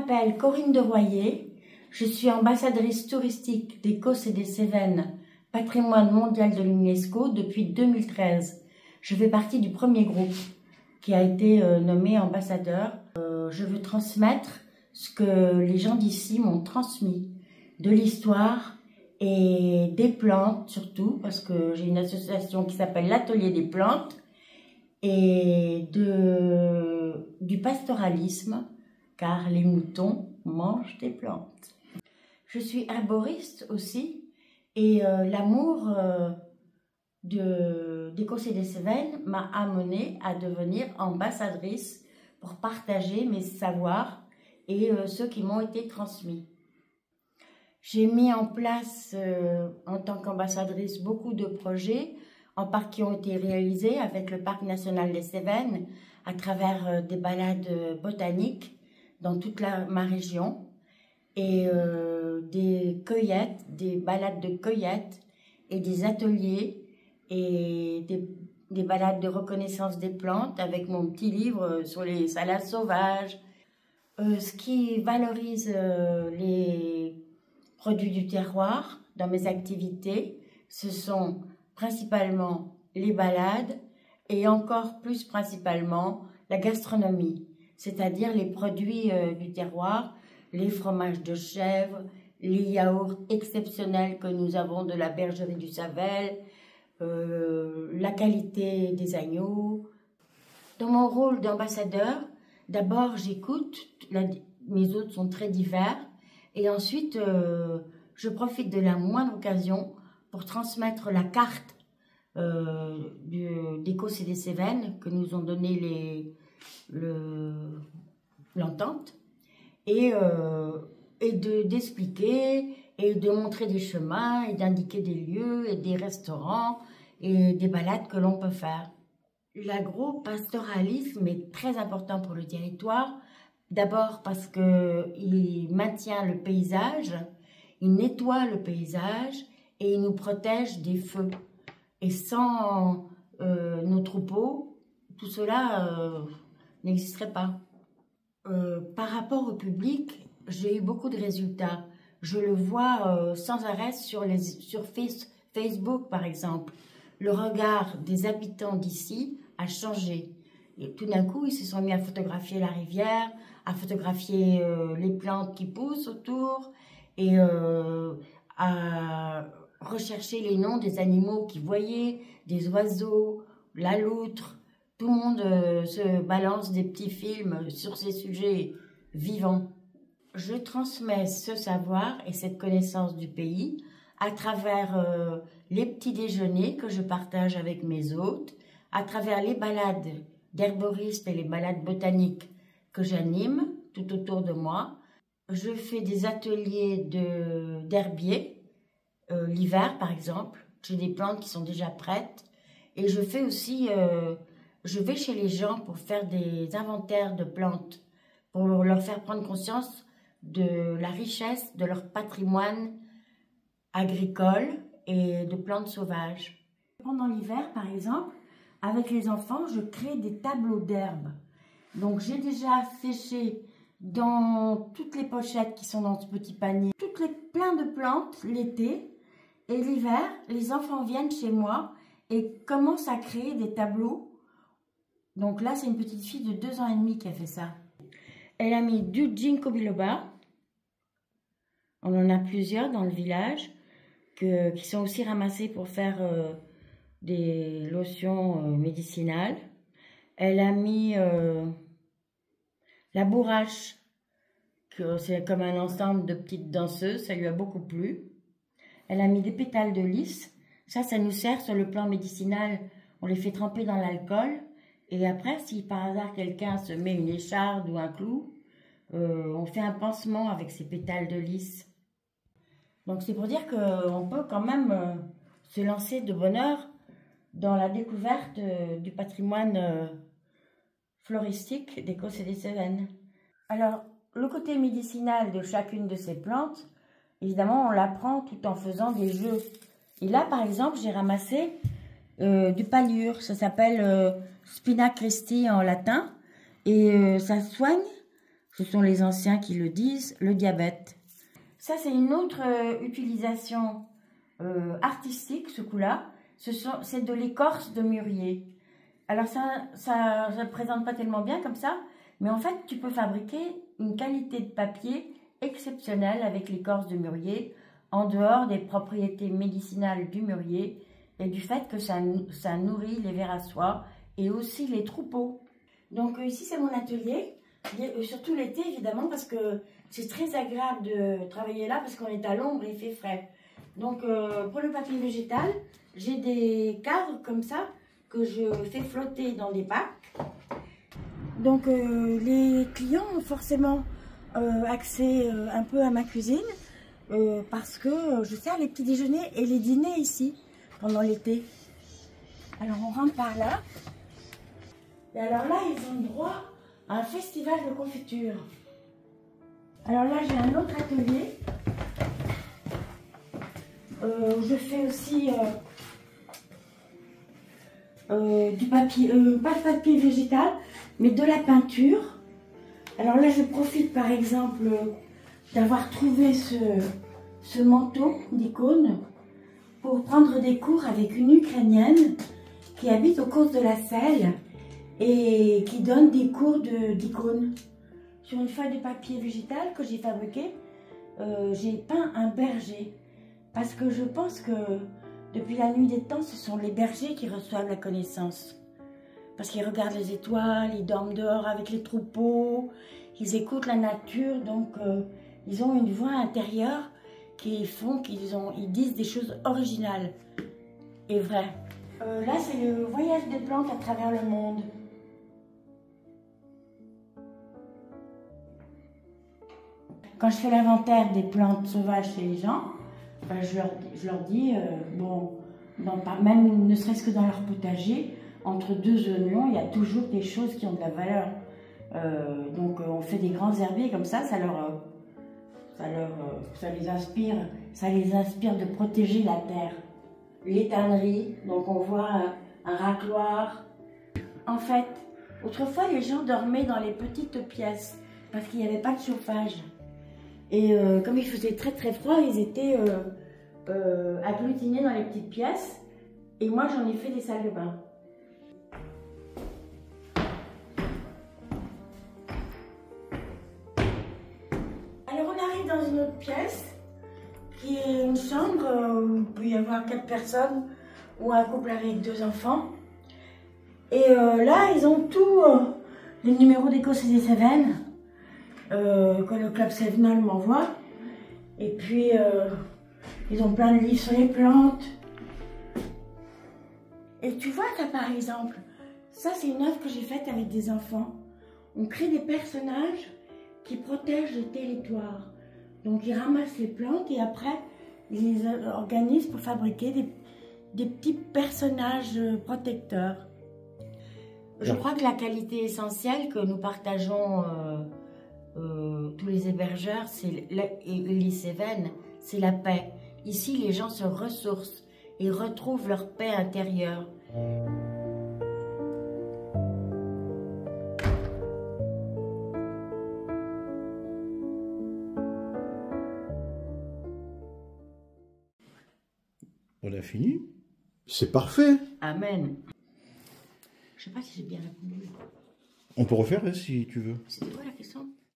m'appelle Corinne Deroyer, je suis ambassadrice touristique des Causses et des Cévennes, patrimoine mondial de l'UNESCO depuis 2013. Je fais partie du premier groupe qui a été nommé ambassadeur. Je veux transmettre ce que les gens d'ici m'ont transmis, de l'histoire et des plantes surtout, parce que j'ai une association qui s'appelle l'Atelier des plantes, et du pastoralisme, car les moutons mangent des plantes. Je suis herboriste aussi, et l'amour des Causses et des Cévennes m'a amenée à devenir ambassadrice pour partager mes savoirs et ceux qui m'ont été transmis. J'ai mis en place en tant qu'ambassadrice beaucoup de projets qui ont été réalisés avec le Parc national des Cévennes à travers des balades botaniques dans toute ma région et des cueillettes, des balades de cueillettes et des ateliers et des balades de reconnaissance des plantes avec mon petit livre sur les salades sauvages. Ce qui valorise les produits du terroir dans mes activités, ce sont principalement les balades et encore plus principalement la gastronomie, c'est-à-dire les produits du terroir, les fromages de chèvre, les yaourts exceptionnels que nous avons de la bergerie du Savel, la qualité des agneaux. Dans mon rôle d'ambassadeur, d'abord j'écoute, mes hôtes sont très divers, et ensuite je profite de la moindre occasion pour transmettre la carte des Causses et des Cévennes que nous ont donné l'entente et d'expliquer et de montrer des chemins et d'indiquer des lieux et des restaurants et des balades que l'on peut faire. L'agro-pastoralisme est très important pour le territoire, d'abord parce qu'il maintient le paysage, il nettoie le paysage et il nous protège des feux. Et sans nos troupeaux, tout cela n'existerait pas. Par rapport au public, j'ai eu beaucoup de résultats. Je le vois sans arrêt sur Facebook, par exemple. Le regard des habitants d'ici a changé. Et tout d'un coup, ils se sont mis à photographier la rivière, à photographier les plantes qui poussent autour et à rechercher les noms des animaux qu'ils voyaient, des oiseaux, la loutre. Tout le monde se balance des petits films sur ces sujets vivants. Je transmets ce savoir et cette connaissance du pays à travers les petits déjeuners que je partage avec mes hôtes, à travers les balades d'herboristes et les balades botaniques que j'anime tout autour de moi. Je fais des ateliers d'herbiers, l'hiver par exemple. J'ai des plantes qui sont déjà prêtes. Et je fais aussi, je vais chez les gens pour faire des inventaires de plantes, pour leur faire prendre conscience de la richesse de leur patrimoine agricole et de plantes sauvages. Pendant l'hiver, par exemple, avec les enfants, je crée des tableaux d'herbes. Donc, j'ai déjà séché dans toutes les pochettes qui sont dans ce petit panier, plein de plantes l'été. Et l'hiver, les enfants viennent chez moi et commencent à créer des tableaux. Donc là, c'est une petite fille de 2 ans et demi qui a fait ça. Elle a mis du ginkgo biloba. On en a plusieurs dans le village qui sont aussi ramassés pour faire des lotions médicinales. Elle a mis la bourrache, que c'est comme un ensemble de petites danseuses, ça lui a beaucoup plu. Elle a mis des pétales de lys. Ça nous sert sur le plan médicinal. On les fait tremper dans l'alcool. Et après, si par hasard quelqu'un se met une écharde ou un clou, on fait un pansement avec ces pétales de lys. Donc c'est pour dire qu'on peut quand même se lancer de bonne heure dans la découverte du patrimoine floristique des Causses et des Cévennes. Alors, le côté médicinal de chacune de ces plantes, évidemment, on l'apprend tout en faisant des jeux. Et là, par exemple, j'ai ramassé du palliure. Ça s'appelle Spina Christi en latin. Et ça soigne ce sont les anciens qui le disent, le diabète. Ça, c'est une autre utilisation artistique, ce coup-là. C'est de l'écorce de mûrier. Alors ça ne présente pas tellement bien comme ça, mais en fait, tu peux fabriquer une qualité de papier exceptionnelle avec l'écorce de mûrier, en dehors des propriétés médicinales du mûrier et du fait que ça nourrit les vers à soie et aussi les troupeaux. Donc ici, c'est mon atelier, surtout l'été évidemment, parce que c'est très agréable de travailler là, parce qu'on est à l'ombre et il fait frais. Donc pour le papier végétal, j'ai des cadres comme ça, que je fais flotter dans des bacs. Donc les clients ont forcément accès un peu à ma cuisine parce que je sers les petits déjeuners et les dîners ici pendant l'été. Alors on rentre par là. Et alors là, ils ont droit à un festival de confiture. Alors là, j'ai un autre atelier. Je fais aussi du papier, pas de papier végétal, mais de la peinture. Alors là, je profite par exemple d'avoir trouvé ce manteau d'icône pour prendre des cours avec une Ukrainienne qui habite aux côtes de la Selle et qui donne des cours d'icônes. Sur une feuille de papier végétal que j'ai fabriqué, j'ai peint un berger parce que je pense que depuis la nuit des temps, ce sont les bergers qui reçoivent la connaissance. Parce qu'ils regardent les étoiles, ils dorment dehors avec les troupeaux, ils écoutent la nature, donc ils ont une voix intérieure qui font qu'ils disent des choses originales et vraies. Là, c'est le voyage des plantes à travers le monde. Quand je fais l'inventaire des plantes sauvages chez les gens, ben, je leur dis, bon, même ne serait-ce que dans leur potager, entre deux oignons, il y a toujours des choses qui ont de la valeur. Donc on fait des grands herbiers comme ça, ça les inspire de protéger la terre. Les tanneries, donc on voit un racloir. En fait, autrefois les gens dormaient dans les petites pièces parce qu'il n'y avait pas de chauffage. Et comme il faisait très très froid, ils étaient agglutinés dans les petites pièces. Et moi j'en ai fait des salles de bain. Alors on arrive dans une autre pièce qui est une chambre où il peut y avoir 4 personnes ou un couple avec 2 enfants. Et là ils ont tous les numéros d'Écosse et des Cévennes que le club Cévenol m'envoie. Et puis ils ont plein de livres sur les plantes. Et tu vois, là par exemple, ça c'est une œuvre que j'ai faite avec des enfants. On crée des personnages qui protègent le territoire. Donc ils ramassent les plantes et après ils les organisent pour fabriquer des petits personnages protecteurs. Je crois que la qualité essentielle que nous partageons tous les hébergeurs et les Cévennes, c'est la paix. Ici, les gens se ressourcent et retrouvent leur paix intérieure. On a fini. C'est parfait. Amen. Je sais pas si j'ai bien répondu. On peut refaire si tu veux. C'était quoi la question?